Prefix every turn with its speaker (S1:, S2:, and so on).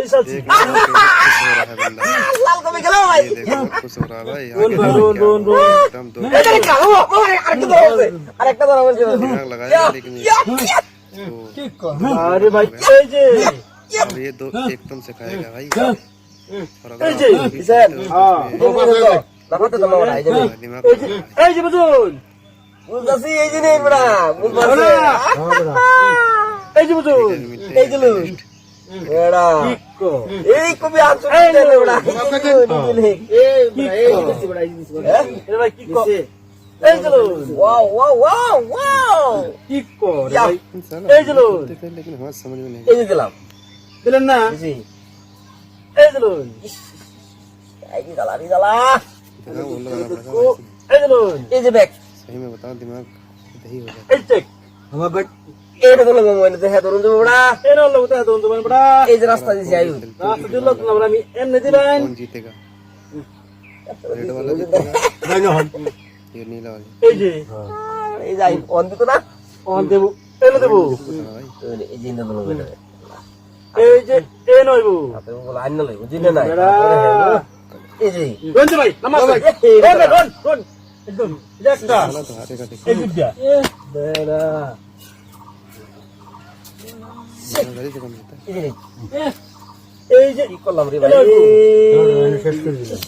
S1: पैसा ছি
S2: লাল কমে গেল ভাই
S3: खुश हो रहा है भाई
S1: রোন
S3: एकदम दो
S2: এই কালো আরেকটা ধরা হয়েছে আরেকটা ধরা হয়েছে
S3: दिमाग लगाया लेकिन
S1: কি কর আরে ভাই এই যে
S3: अब ये दो एकदम से खाएगा भाई और
S1: এই যে
S2: স্যার
S1: হ্যাঁ
S2: লাগাতে তো মারা এই যে
S3: दिमाग
S1: এই যে বুঝুন
S2: বুঝতাছি এই যে নেই বড়া বুঝতাছি
S1: এই যে বুঝুন
S2: এই যে লুন বড়া
S1: কি কর
S2: এই কবি আছো দিলে বড়া
S1: এ ভাই কি কর এই যে লুন
S2: ওয়াও ওয়াও ওয়াও ওয়াও
S1: কি কর
S2: ইয়া।
S1: ভাই
S3: इंसान
S1: এই যে লুন
S3: लेकिन हमारा समझ में नहीं
S2: এই যে দিলাম
S1: দিলেন না
S2: জি
S1: এই যে লুন
S2: এই যে জ্বালা
S3: दिमाग बोल रहा है
S1: ও এই যে লুন
S2: এই যে ব্যাগ
S3: सही में बताओ दिमाग दही हो जाता
S1: এই চেক আমার ভাই
S2: এইটা হলো মোবাইল দেখে ধরুন যে বড়া
S1: এর হলো তো দোন দোন বড়া
S2: এই যে রাস্তা দিছি আয়ু
S1: রাস্তা দিল তো আমরা আমি এমনি দিবেন
S3: कौन जीतेगा रेड वाला जीतेगा
S1: ভাই না হন
S3: ये नीला वाला
S1: এই যে
S2: এই যাই অন দিত না
S1: অন দেব এলো দেব
S3: बताओ भाई
S2: এই যে ইন্দা বলো বেটা
S1: এই যে এ নইবো
S2: আপনি বলো আইন লই বুঝিনা না
S1: বেড়া
S2: এই যে
S1: রন ভাই নামাজ ভাই রন একদম একটা
S3: वाला तो हारेगा देखो
S1: এই বিদ্যা বেড়া
S3: गाड़ी से कम जीता है
S2: এই যে
S1: এই যে
S2: কি করলাম রে ভাই
S1: শেষ করে দিলাম